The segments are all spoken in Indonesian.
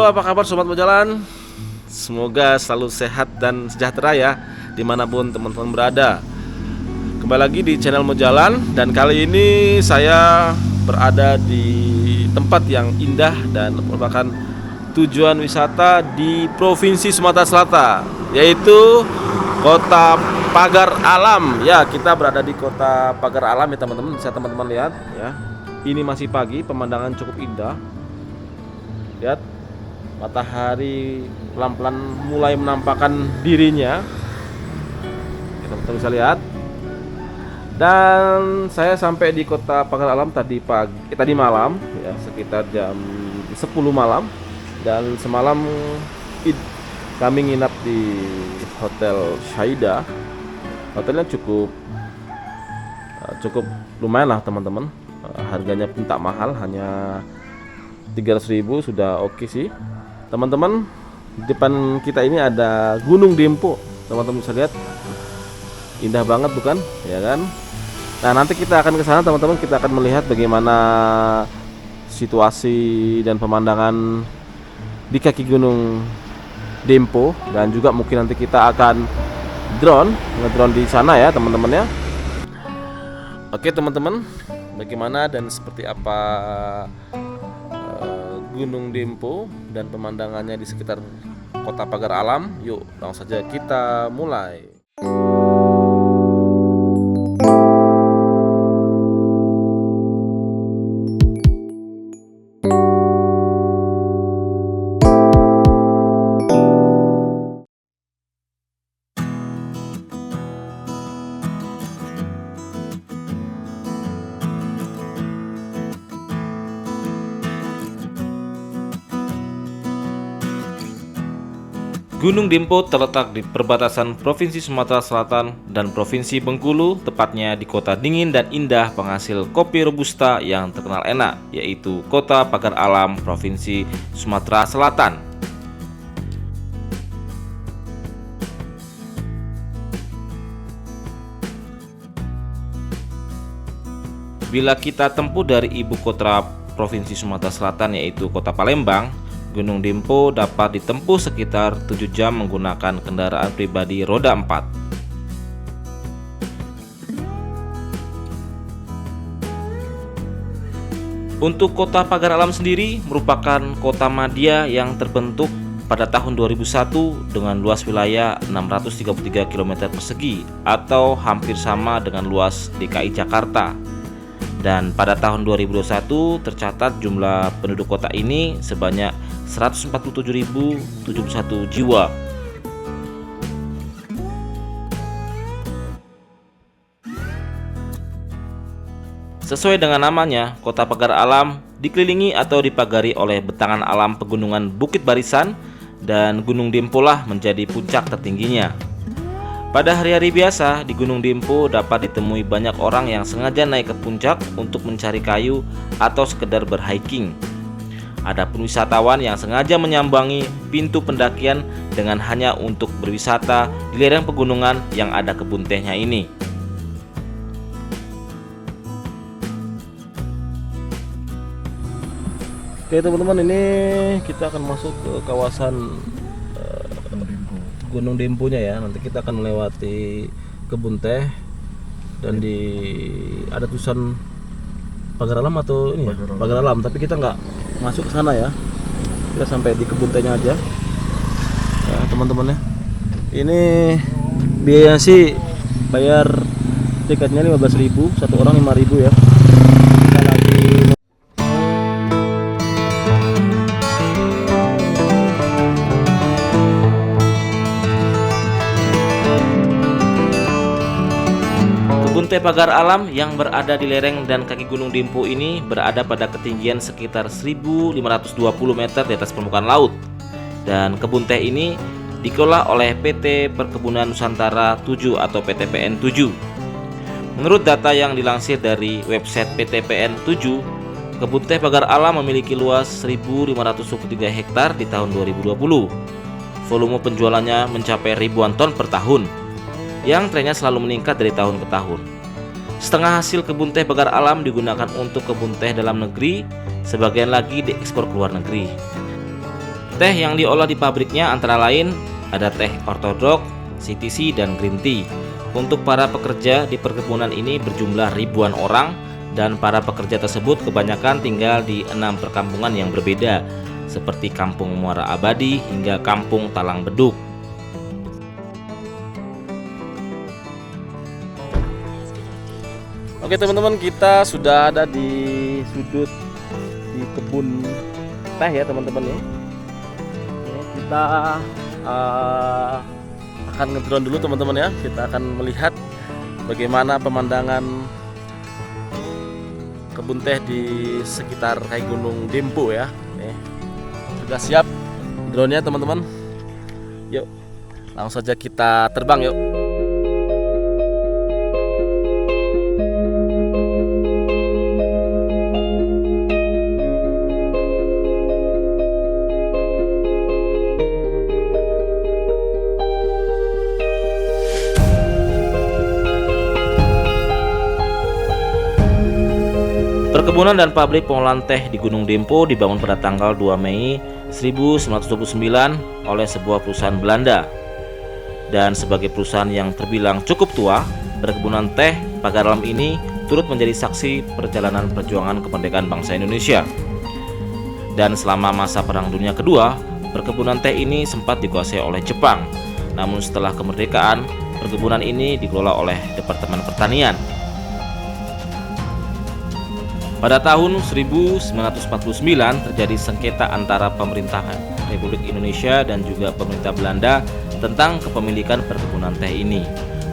Halo, apa kabar Sobat Mojalan? Semoga selalu sehat dan sejahtera ya, dimanapun teman-teman berada. Kembali lagi di channel Mojalan. Dan kali ini saya berada di tempat yang indah dan merupakan tujuan wisata di Provinsi Sumatera Selatan, yaitu Kota Pagar Alam. Ya, kita berada di Kota Pagar Alam ya teman-teman. Bisa teman-teman lihat ya. Ini masih pagi, pemandangan cukup indah. Lihat, matahari pelan-pelan mulai menampakkan dirinya. Kita bisa lihat. Dan saya sampai di Kota Pagar Alam tadi malam ya, sekitar jam 10 malam. Dan semalam kami nginap di Hotel Syaida. Hotelnya cukup lumayan lah teman-teman. Harganya pun tak mahal, hanya 300.000 sudah oke sih. Teman-teman, di depan kita ini ada Gunung Dempo. Teman-teman bisa lihat, indah banget bukan? Ya kan? Nah, nanti kita akan ke sana teman-teman. Kita akan melihat bagaimana situasi dan pemandangan di kaki Gunung Dempo, dan juga mungkin nanti kita akan ngedrone di sana ya teman-teman ya. Oke teman-teman, bagaimana dan seperti apa Gunung Dempo dan pemandangannya di sekitar Kota Pagar Alam? Yuk, langsung saja kita mulai. Gunung Dempo terletak di perbatasan Provinsi Sumatera Selatan dan Provinsi Bengkulu, tepatnya di kota dingin dan indah penghasil kopi Robusta yang terkenal enak, yaitu Kota Pagar Alam, Provinsi Sumatera Selatan. Bila kita tempuh dari ibu kota Provinsi Sumatera Selatan, yaitu Kota Palembang, Gunung Dempo dapat ditempuh sekitar 7 jam menggunakan kendaraan pribadi roda 4. Untuk Kota Pagar Alam sendiri merupakan kota madya yang terbentuk pada tahun 2001 dengan luas wilayah 633 km persegi atau hampir sama dengan luas DKI Jakarta. Dan pada tahun 2021 tercatat jumlah penduduk kota ini sebanyak 147.071 jiwa. Sesuai dengan namanya, Kota Pagar Alam dikelilingi atau dipagari oleh bentangan alam pegunungan Bukit Barisan, dan Gunung Dempo lah menjadi puncak tertingginya. Pada hari-hari biasa, di Gunung Dempo dapat ditemui banyak orang yang sengaja naik ke puncak untuk mencari kayu atau sekedar berhiking. Adapun wisatawan yang sengaja menyambangi pintu pendakian dengan hanya untuk berwisata di lereng pegunungan yang ada kebun tehnya ini. Oke teman-teman, ini kita akan masuk ke kawasan Gunung Demponya ya. Nanti kita akan melewati kebun teh dan ada tulisan Pagar Alam atau ini ya, Pagar Alam, tapi kita nggak masuk ke sana ya. Kita sampai di kebun tehnya aja ya teman-teman ya. Ini biaya sih bayar tiketnya 15.000, satu orang 5.000 ya. Kita lagi Kebun teh Pagar Alam yang berada di lereng dan kaki Gunung Dempo ini berada pada ketinggian sekitar 1.520 meter di atas permukaan laut. Dan kebun teh ini dikelola oleh PT Perkebunan Nusantara 7 atau PTPN 7. Menurut data yang dilansir dari website PTPN 7, kebun teh Pagar Alam memiliki luas 1.523 hektar di tahun 2020. Volume penjualannya mencapai ribuan ton per tahun, yang trennya selalu meningkat dari tahun ke tahun. Setengah hasil kebun teh Pagar Alam digunakan untuk kebun teh dalam negeri, sebagian lagi diekspor ke luar negeri. Teh yang diolah di pabriknya antara lain ada teh ortodok, CTC, dan green tea. Untuk para pekerja di perkebunan ini berjumlah ribuan orang, dan para pekerja tersebut kebanyakan tinggal di 6 perkampungan yang berbeda, seperti Kampung Muara Abadi hingga Kampung Talang Beduk. Oke teman-teman, kita sudah ada di sudut di kebun teh ya teman-teman ya. Kita akan ngedrone dulu teman-teman ya. Kita akan melihat bagaimana pemandangan kebun teh di sekitar kayak Gunung Dempo ya. Nih, sudah siap drone-nya teman-teman. Yuk, langsung saja kita terbang yuk. Perkebunan dan pabrik pengolahan teh di Gunung Dempo dibangun pada tanggal 2 Mei 1929 oleh sebuah perusahaan Belanda. Dan sebagai perusahaan yang terbilang cukup tua, perkebunan teh Pagar Alam ini turut menjadi saksi perjalanan perjuangan kemerdekaan bangsa Indonesia. Dan selama masa Perang Dunia Kedua, perkebunan teh ini sempat dikuasai oleh Jepang. Namun setelah kemerdekaan, perkebunan ini dikelola oleh Departemen Pertanian. Pada tahun 1949 terjadi sengketa antara pemerintahan Republik Indonesia dan juga pemerintah Belanda tentang kepemilikan perkebunan teh ini.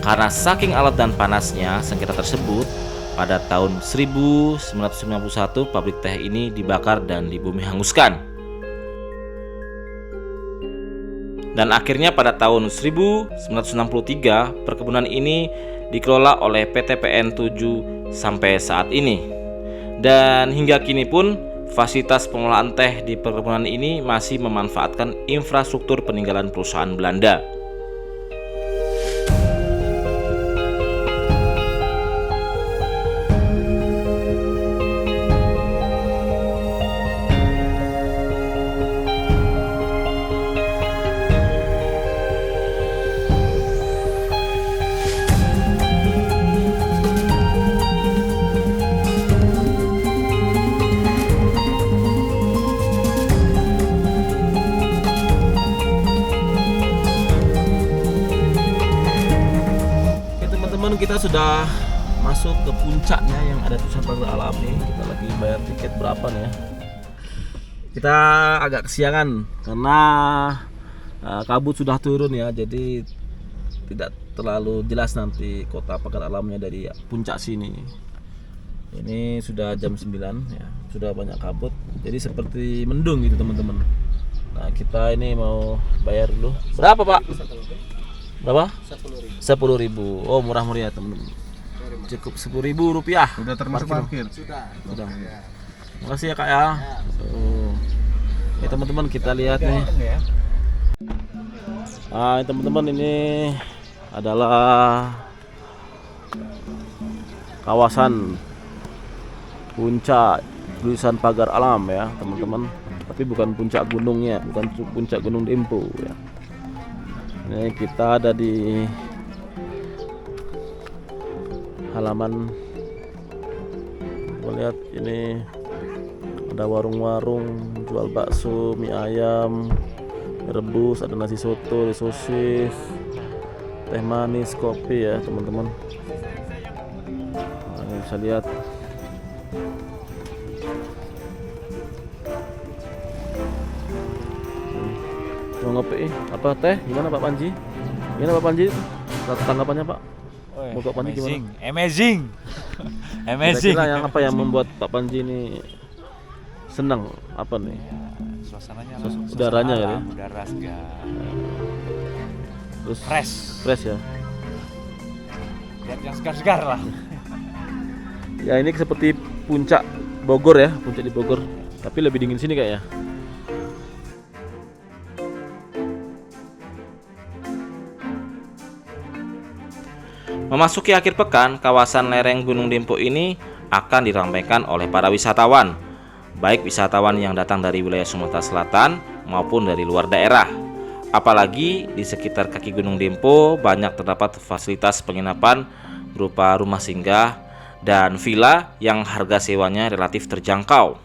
Karena saking alat dan panasnya sengketa tersebut, pada tahun 1991 pabrik teh ini dibakar dan dibumi hanguskan. Dan akhirnya pada tahun 1963 perkebunan ini dikelola oleh PT PN 7 sampai saat ini. Dan hingga kini pun fasilitas pengolahan teh di perkebunan ini masih memanfaatkan infrastruktur peninggalan perusahaan Belanda. Kita sudah masuk ke puncaknya yang ada tulisan Pagar Alam nih. Kita lagi bayar tiket berapa nih ya. Kita agak kesiangan karena kabut sudah turun ya, jadi tidak terlalu jelas nanti kota Pagar Alamnya dari puncak sini. Ini sudah jam 9 ya, sudah banyak kabut, jadi seperti mendung gitu teman-teman. Nah kita ini mau bayar dulu. Berapa Pak? Berapa? 10.000. Oh murah meriah teman-teman. Cukup 10.000 rupiah. Sudah termasuk parkir. Sudah. Makasih ya kak ya. Ya teman-teman kita lihat nih. Teman-teman ini adalah kawasan puncak tulisan Pagar Alam ya teman-teman. Tapi bukan puncak gunungnya, bukan puncak Gunung Dempo ya. Ini kita ada di halaman. Lihat ini ada warung-warung jual bakso, mie ayam, rebus, ada nasi soto, sosis, teh manis, kopi ya teman-teman. Nah, ini bisa lihat. Mau ngopi apa teh? Gimana Pak Panji? Gimana Pak Panji? Tanggapannya Pak? Mau Pak Panji gimana? Amazing. Kira-kira yang apa yang membuat Pak Panji ini senang apa nih? Suasananya, udaranya ya. Udara segar. Terus fresh ya. Lihat yang segar-segar lah. Ya ini seperti puncak Bogor ya, puncak di Bogor. Tapi lebih dingin sini kayaknya. Memasuki akhir pekan, kawasan lereng Gunung Dempo ini akan diramaikan oleh para wisatawan. baik wisatawan yang datang dari wilayah Sumatera Selatan maupun dari luar daerah. Apalagi di sekitar kaki Gunung Dempo banyak terdapat fasilitas penginapan berupa rumah singgah dan villa yang harga sewanya relatif terjangkau.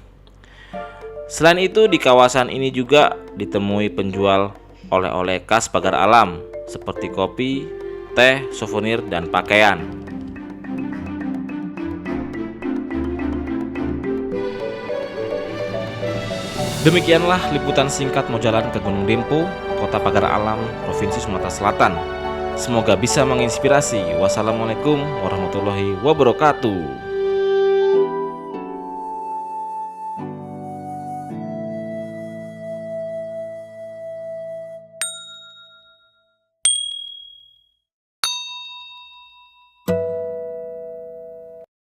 Selain itu, di kawasan ini juga ditemui penjual oleh-oleh khas pagar alam seperti kopi, teh, souvenir, dan pakaian. Demikianlah liputan singkat Mojalan ke Gunung Dempo, Kota Pagar Alam, Provinsi Sumatera Selatan. Semoga bisa menginspirasi. Wassalamualaikum warahmatullahi wabarakatuh.